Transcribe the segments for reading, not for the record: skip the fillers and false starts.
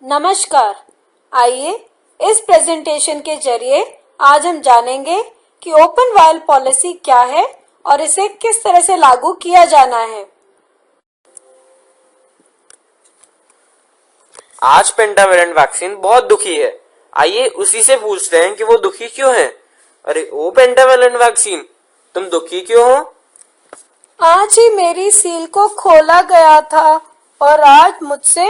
नमस्कार। आइए इस प्रेजेंटेशन के जरिए आज हम जानेंगे कि ओपन वायल पॉलिसी क्या है और इसे किस तरह से लागू किया जाना है। आज पेंटावेलेंट वैक्सीन बहुत दुखी है। आइए उसी से पूछते हैं कि वो दुखी क्यों है। अरे ओ पेंटावेलेंट वैक्सीन, तुम दुखी क्यों हो? आज ही मेरी सील को खोला गया था और आज मुझसे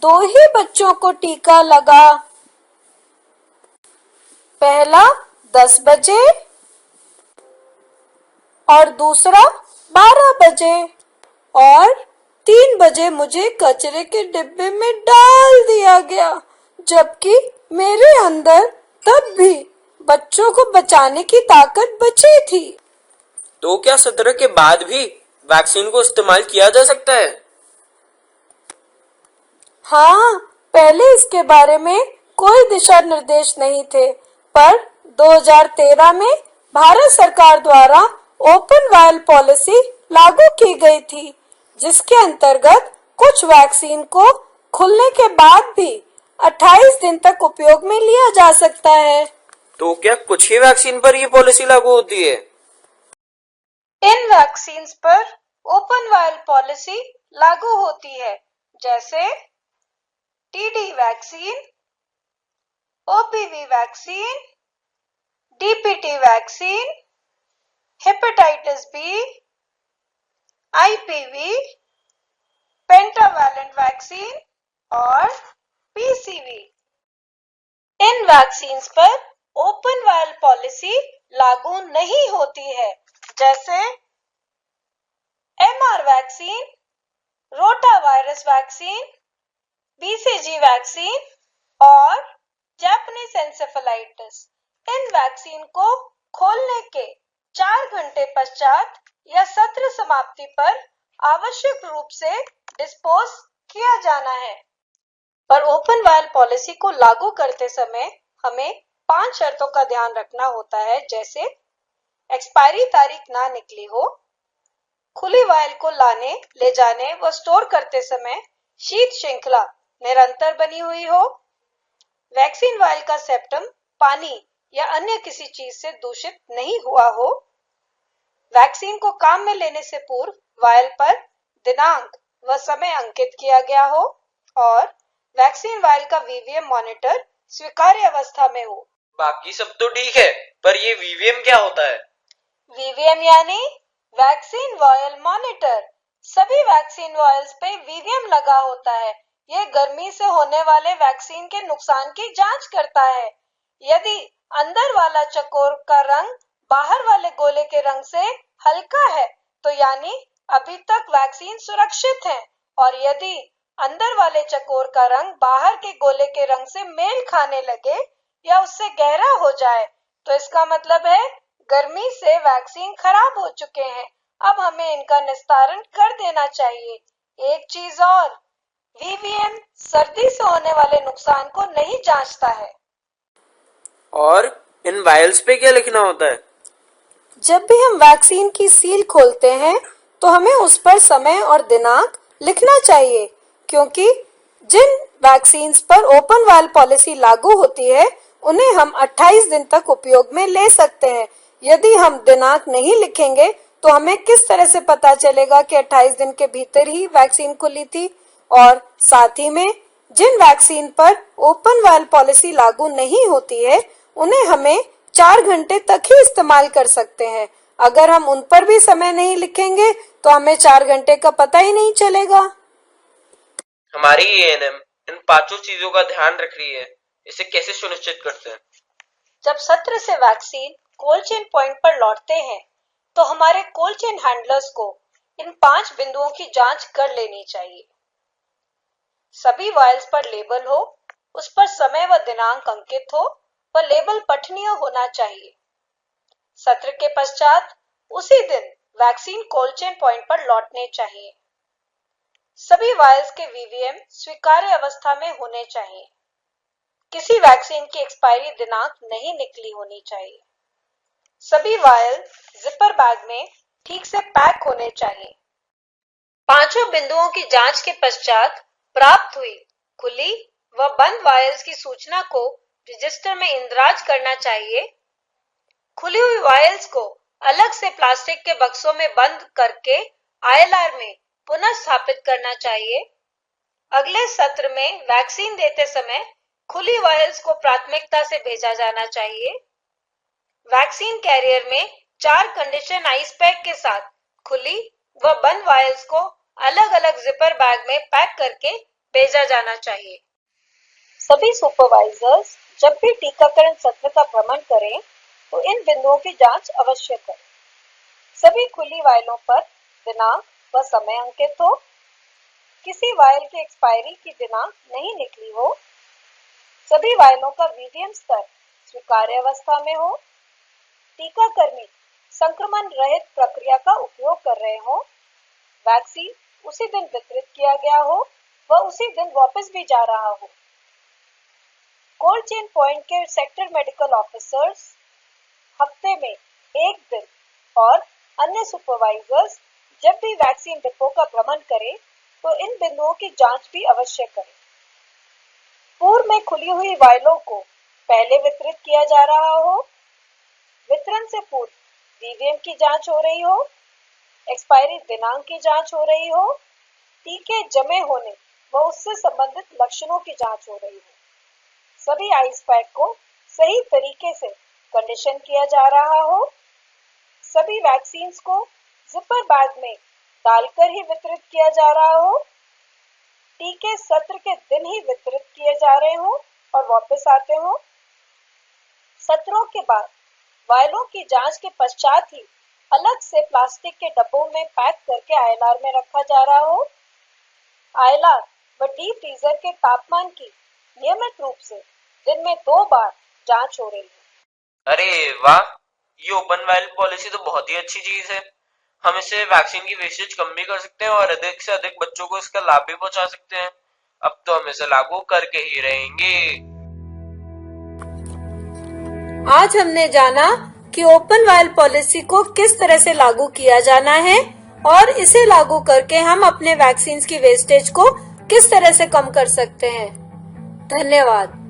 2 ही बच्चों को टीका लगा। पहला 10 बजे और दूसरा 12 बजे और 3 बजे मुझे कचरे के डिब्बे में डाल दिया गया, जबकि मेरे अंदर तब भी बच्चों को बचाने की ताकत बची थी। तो क्या 17 के बाद भी वैक्सीन को इस्तेमाल किया जा सकता है? हाँ, पहले इसके बारे में कोई दिशा निर्देश नहीं थे, पर 2013 में भारत सरकार द्वारा ओपन वायल पॉलिसी लागू की गई थी, जिसके अंतर्गत कुछ वैक्सीन को खुलने के बाद भी 28 दिन तक उपयोग में लिया जा सकता है। तो क्या कुछ ही वैक्सीन पर ये पॉलिसी लागू होती है? इन वैक्सीन पर ओपन वायल पॉलिसी लागू होती है, जैसे TD vaccine, OPV vaccine, DPT vaccine, hepatitis B, IPV, pentavalent vaccine और पीसीवी। इन वैक्सीन पर ओपन वायल पॉलिसी लागू नहीं होती है, जैसे MR vaccine, rotavirus vaccine, BCG vaccine और जापानीज एन्सेफेलाइटिस। इन वैक्सीन को खोलने के 4 घंटे पश्चात या सत्र समाप्ति पर आवश्यक रूप से डिस्पोज किया जाना है। पर ओपन वायल पॉलिसी को लागू करते समय हमें 5 शर्तों का ध्यान रखना होता है, जैसे एक्सपायरी तारीख ना निकली हो, खुली वायल को लाने, ले जाने व स्टोर करते समय शीत श्रृंखला निरंतर बनी हुई हो, वैक्सीन वायल का सेप्टम पानी या अन्य किसी चीज से दूषित नहीं हुआ हो, वैक्सीन को काम में लेने से पूर्व वायल पर दिनांक व समय अंकित किया गया हो और वैक्सीन वायल का वीवीएम मॉनिटर स्वीकार्य अवस्था में हो। बाकी सब तो ठीक है, पर ये वीवीएम क्या होता है? वीवीएम यानी वैक्सीन वायल मॉनिटर। सभी वैक्सीन वायल्स पे वीवीएम लगा होता है। ये गर्मी से होने वाले वैक्सीन के नुकसान की जांच करता है। यदि अंदर वाला चकोर का रंग बाहर वाले गोले के रंग से हल्का है, तो यानी अभी तक वैक्सीन सुरक्षित है, और यदि अंदर वाले चकोर का रंग बाहर के गोले के रंग से मेल खाने लगे या उससे गहरा हो जाए, तो इसका मतलब है गर्मी से वैक्सीन खराब हो चुके हैं। अब हमें इनका निस्तारण कर देना चाहिए। एक चीज और, वीवीएम सर्दी से होने वाले नुकसान को नहीं जांचता है। और इन वायल्स पे क्या लिखना होता है? जब भी हम वैक्सीन की सील खोलते हैं तो हमें उस पर समय और दिनांक लिखना चाहिए, क्योंकि जिन वैक्सीन पर ओपन वायल पॉलिसी लागू होती है उन्हें हम 28 दिन तक उपयोग में ले सकते हैं। यदि हम दिनांक नहीं लिखेंगे तो हमें किस तरह से पता चलेगा कि 28 दिन के भीतर ही वैक्सीन खुली थी। और साथ ही में जिन वैक्सीन पर ओपन वायल पॉलिसी लागू नहीं होती है उन्हें हमें 4 घंटे तक ही इस्तेमाल कर सकते हैं। अगर हम उन पर भी समय नहीं लिखेंगे तो हमें 4 घंटे का पता ही नहीं चलेगा। हमारी एएनएम इन 5 चीजों का ध्यान रख रही है, इसे कैसे सुनिश्चित करते हैं? जब सत्र से वैक्सीन कोल्ड चेन पॉइंट पर लौटते हैं तो हमारे कोल्ड चेन हैंडलर्स को इन 5 बिंदुओं की जांच कर लेनी चाहिए। सभी वायल्स पर लेबल हो, उस पर समय व दिनांक अंकित हो व लेबल पठनीय होना चाहिए। सत्र के पश्चात उसी दिन वैक्सीन कोल्ड चेन पॉइंट पर लौटने चाहिए। सभी वायल्स के वीवीएम स्वीकार्य अवस्था में होने चाहिए। किसी वैक्सीन की एक्सपायरी दिनांक नहीं निकली होनी चाहिए। सभी वायल जिपर बैग में ठीक से पैक होने चाहिए। 5 बिंदुओं की जांच के पश्चात प्राप्त हुई खुली व बंद वायल्स की सूचना को रजिस्टर में इंदराज करना चाहिए। खुली हुई वायल्स को अलग से प्लास्टिक के बक्सों में बंद करके ILR में पुनः स्थापित करना चाहिए। अगले सत्र में वैक्सीन देते समय खुली वायल्स को प्राथमिकता से भेजा जाना चाहिए। वैक्सीन कैरियर में 4 कंडीशन आइस पैक के साथ खुली व बंद वायल्स को अलग-अलग जिपर बैग में पैक करके भेजा जाना चाहिए। सभी सुपरवाइजर्स जब भी टीकाकरण सत्र का भ्रमण करें तो इन बिंदुओं की जांच अवश्य करें। सभी खुली वायलों पर दिनांक व समय अंकित हो, किसी वायल की एक्सपायरी की दिनांक नहीं निकली हो, सभी वायलों का वीवीएम स्तर स्वीकार्य अवस्था में हो, टीकाकर्मी संक्रमण रहित प्रक्रिया का उपयोग कर रहे हो, वैक्सीन उसी दिन वितरित किया गया हो व उसी दिन वापस भी जा रहा हो। कोल्ड चेन पॉइंट के सेक्टर मेडिकल ऑफिसर्स हफ्ते में 1 दिन और अन्य सुपरवाइजर्स जब भी वैक्सीन डिपो का भ्रमण करें तो इन बिंदुओं की जांच भी अवश्य करें। पूर्व में खुली हुई वायलों को पहले वितरित किया जा रहा हो, वितरण से पूर्व वीवीएम की जांच हो रही हो, एक्सपायरी दिनांक की जांच हो रही हो, टीके जमे होने व उससे संबंधित लक्षणों की जांच हो रही हो। सभी आइस पैक को सही तरीके से कंडीशन किया जा रहा हो, सभी वैक्सीन्स को जिपर बैग में डालकर ही वितरित किया जा रहा हो, टीके सत्र के दिन ही वितरित किए जा रहे हो और वापस आते हो। सत्रों के बाद वायलों की जांच के पश्चात ही अलग से प्लास्टिक के डब्बों में पैक करके ILR में रखा जा रहा हो। ILR व डीप फ्रीजर के तापमान की नियमित रूप से दिन में 2 बार जांच हो रही है। अरे वाह, ये ओपन वायल पॉलिसी तो बहुत ही अच्छी चीज है। हम इससे वैक्सीन की वेस्टेज कम भी कर सकते हैं और अधिक से अधिक बच्चों को इसका लाभ भी पहुंचा सकते हैं। अब तो हम इसे लागू करके ही रहेंगे। आज हमने जाना कि ओपन वायल पॉलिसी को किस तरह से लागू किया जाना है और इसे लागू करके हम अपने वैक्सीन की वेस्टेज को किस तरह से कम कर सकते हैं। धन्यवाद।